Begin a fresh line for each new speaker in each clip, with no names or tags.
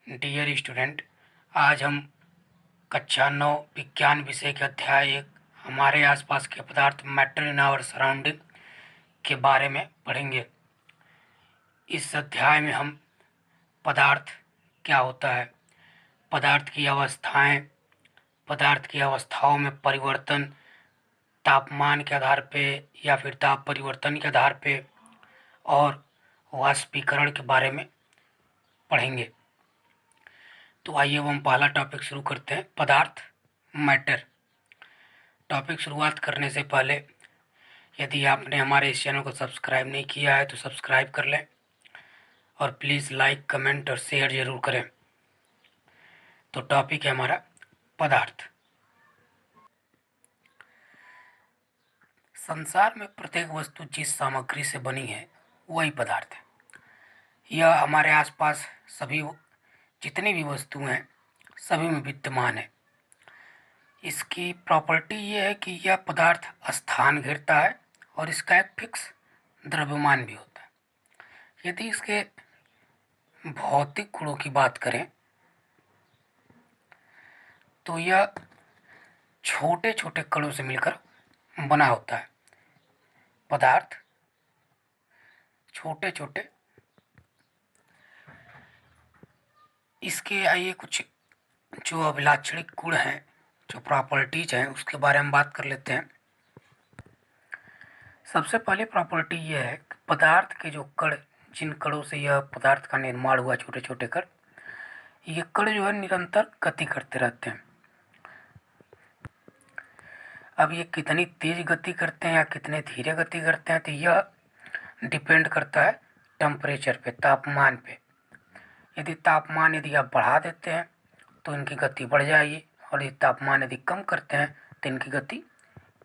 Dear student, आज हम कक्षा 9 विज्ञान विषय के अध्याय 1 हमारे आसपास के पदार्थ मैटर इन आवर सराउंडिंग के बारे में पढ़ेंगे। इस अध्याय में हम पदार्थ क्या होता है, पदार्थ की अवस्थाएं, पदार्थ की अवस्थाओं में परिवर्तन तापमान के आधार पे या फिर ताप परिवर्तन के आधार पे और वाष्पीकरण के बारे में पढ़ेंगे। तो आइए वो हम पहला टॉपिक शुरू करते हैं, पदार्थ मैटर। टॉपिक शुरुआत करने से पहले यदि आपने हमारे इस चैनल को सब्सक्राइब नहीं किया है तो सब्सक्राइब कर लें और प्लीज़ लाइक, कमेंट और शेयर ज़रूर करें। तो टॉपिक है हमारा पदार्थ। संसार में प्रत्येक वस्तु जिस सामग्री से बनी है वही पदार्थ है। यह हमारे आसपास सभी जितनी भी वस्तुएं हैं सभी में विद्यमान है। इसकी प्रॉपर्टी ये है कि यह पदार्थ स्थान घेरता है और इसका एक फिक्स द्रव्यमान भी होता है। यदि इसके भौतिक गुणों की बात करें तो यह छोटे छोटे कणों से मिलकर बना होता है। पदार्थ छोटे छोटे, इसके आइए कुछ जो अभिलाक्षणिक गुण हैं, जो प्रॉपर्टीज हैं, उसके बारे में बात कर लेते हैं। सबसे पहले प्रॉपर्टी यह है कि पदार्थ के जो कण, जिन कणों से यह पदार्थ का निर्माण हुआ, छोटे छोटे कण, ये कण जो है निरंतर गति करते रहते हैं। अब ये कितनी तेज गति करते हैं या कितने धीरे गति करते हैं तो यह डिपेंड करता है टेम्परेचर पे, तापमान पे। यदि आप बढ़ा देते हैं तो इनकी गति बढ़ जाएगी और यदि तापमान यदि कम करते हैं तो इनकी गति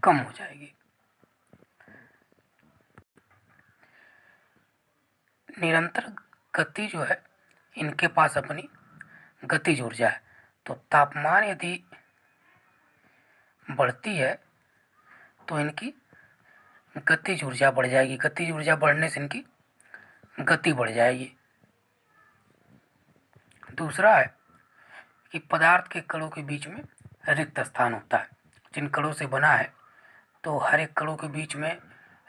कम हो जाएगी। निरंतर गति जो है, इनके पास अपनी गतिज ऊर्जा है। तो तापमान यदि बढ़ती है तो इनकी गतिज ऊर्जा बढ़ जाएगी, गतिज ऊर्जा बढ़ने से इनकी गति बढ़ जाएगी। दूसरा है कि पदार्थ के कणों के बीच में रिक्त स्थान होता है। जिन कणों से बना है तो हर एक कणों के बीच में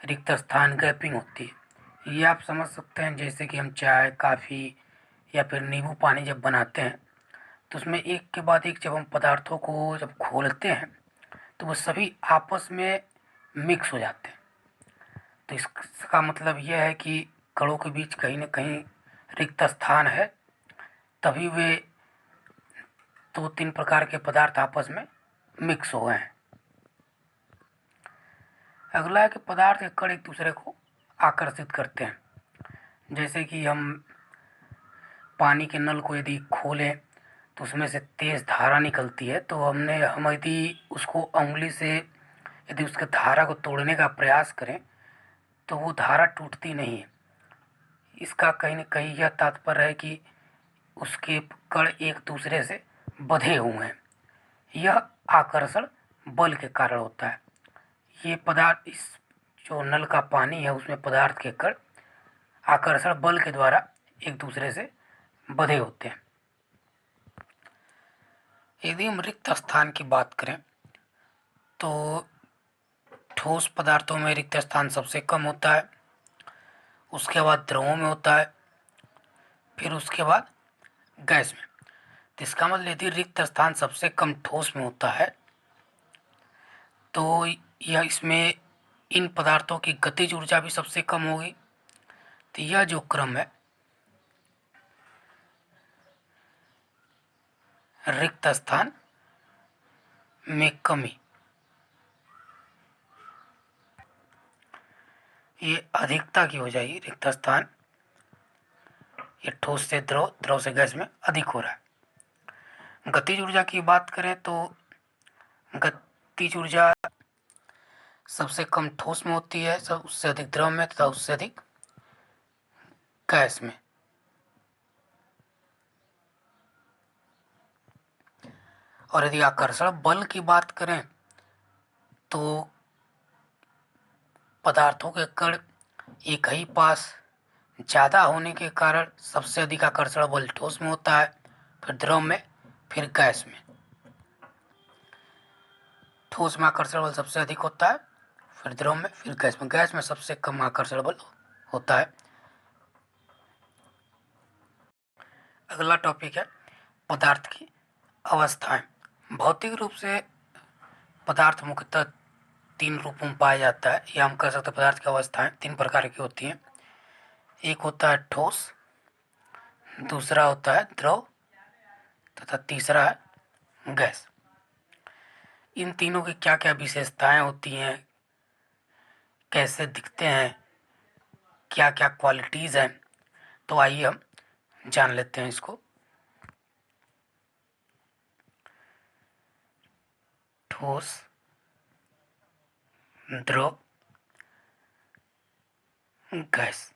रिक्त स्थान, गैपिंग होती है। ये आप समझ सकते हैं, जैसे कि हम चाय, कॉफ़ी या फिर नींबू पानी जब बनाते हैं तो उसमें एक के बाद एक जब हम पदार्थों को जब घोलते हैं तो वो सभी आपस में मिक्स हो जाते हैं। तो इसका मतलब यह है कि कणों के बीच कहीं ना कहीं रिक्त स्थान है, तभी वे दो तीन प्रकार के पदार्थ आपस में मिक्स हो गए हैं। अगला है कि पदार्थ के कण एक दूसरे को आकर्षित करते हैं। जैसे कि हम पानी के नल को यदि खोलें तो उसमें से तेज़ धारा निकलती है, तो हम यदि उसको उंगली से यदि उसके धारा को तोड़ने का प्रयास करें तो वो धारा टूटती नहीं है। इसका कहीं न कहीं यह तात्पर्य है कि उसके कण एक दूसरे से बंधे हुए हैं। यह आकर्षण बल के कारण होता है। ये पदार्थ, इस जो नल का पानी है उसमें पदार्थ के कण आकर्षण बल के द्वारा एक दूसरे से बंधे होते हैं। यदि हम रिक्त स्थान की बात करें तो ठोस पदार्थों में रिक्त स्थान सबसे कम होता है, उसके बाद द्रवों में होता है, फिर उसके बाद गैस में। तो इसका मतलब यदि रिक्त स्थान सबसे कम ठोस में होता है तो यह इसमें इन पदार्थों की गतिज ऊर्जा भी सबसे कम होगी। तो यह जो क्रम है, रिक्त स्थान में कमी, ये अधिकता की हो जाएगी। रिक्त स्थान ये ठोस से द्रव, द्रव से गैस में अधिक हो रहा है। गतिज ऊर्जा की बात करें तो गतिज ऊर्जा सबसे कम ठोस में होती है, सब उससे अधिक द्रव में तथा उससे अधिक गैस में। और यदि आकर्षण बल की बात करें तो पदार्थों के कण एक ही पास ज़्यादा होने के कारण सबसे अधिक आकर्षण बल ठोस में होता है फिर द्रव में, फिर गैस में। ठोस में आकर्षण बल सबसे अधिक होता है, फिर द्रव में, फिर गैस में। गैस में सबसे कम आकर्षण बल होता है। अगला टॉपिक है पदार्थ की अवस्थाएं। भौतिक रूप से पदार्थ मुख्यतः 3 रूपों में पाया जाता है, या हम कह सकते हैं पदार्थ की अवस्थाएं 3 प्रकार की होती हैं। एक होता है ठोस, दूसरा होता है द्रव, तथा तीसरा है गैस। इन तीनों की क्या क्या विशेषताएं होती हैं, कैसे दिखते हैं, क्या क्या क्वालिटीज़ हैं, तो आइए हम जान लेते हैं इसको। ठोस, द्रव, गैस।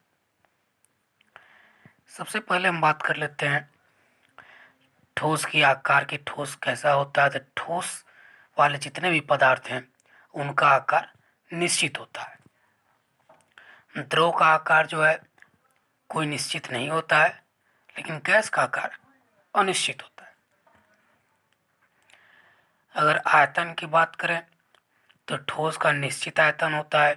सबसे पहले हम बात कर लेते हैं ठोस की आकार की। ठोस कैसा होता है? तो ठोस वाले जितने भी पदार्थ हैं उनका आकार निश्चित होता है। द्रव का आकार जो है कोई निश्चित नहीं होता है, लेकिन गैस का आकार अनिश्चित होता है। अगर आयतन की बात करें तो ठोस का निश्चित आयतन होता है,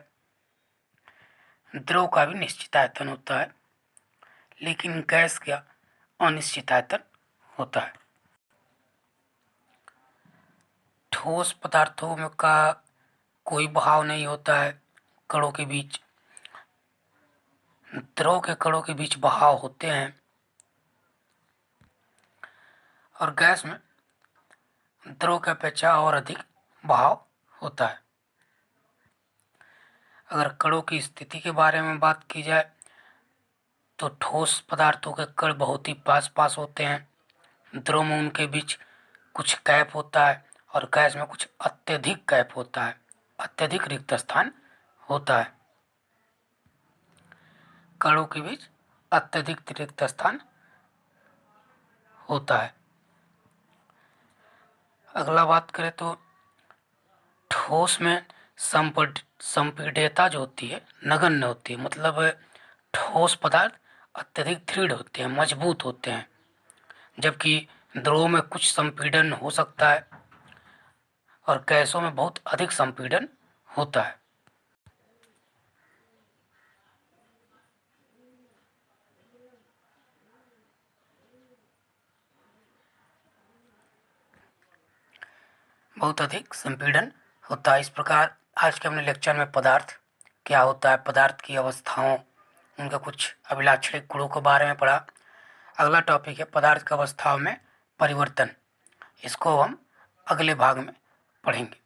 द्रव का भी निश्चित आयतन होता है, लेकिन गैस का अनिश्चित आयतन होता है। ठोस पदार्थों में का कोई बहाव नहीं होता है कणों के बीच। द्रव के कणों के बीच बहाव होते हैं, और गैस में द्रव की अपेक्षा और अधिक बहाव होता है। अगर कणों की स्थिति के बारे में बात की जाए तो ठोस पदार्थों के कण बहुत ही पास पास होते हैं। द्रव में उनके बीच कुछ गैप होता है, और गैस में कुछ अत्यधिक गैप होता है, अत्यधिक रिक्त स्थान होता है। कणों के बीच अत्यधिक रिक्त स्थान होता है। अगला बात करें तो ठोस में संपीड्यता जो होती है नगण्य होती है। मतलब ठोस पदार्थ अत्यधिक दृढ़ होते हैं, मजबूत होते हैं, जबकि द्रव में कुछ संपीड़न हो सकता है और गैसों में बहुत अधिक संपीड़न होता है। बहुत अधिक संपीड़न होता है। इस प्रकार आज के हमने लेक्चर में पदार्थ क्या होता है, पदार्थ की अवस्थाओं, उनका कुछ अभिलाक्षणिक गुणों के बारे में पढ़ा। अगला टॉपिक है पदार्थ की अवस्थाओं में परिवर्तन। इसको हम अगले भाग में पढ़ेंगे।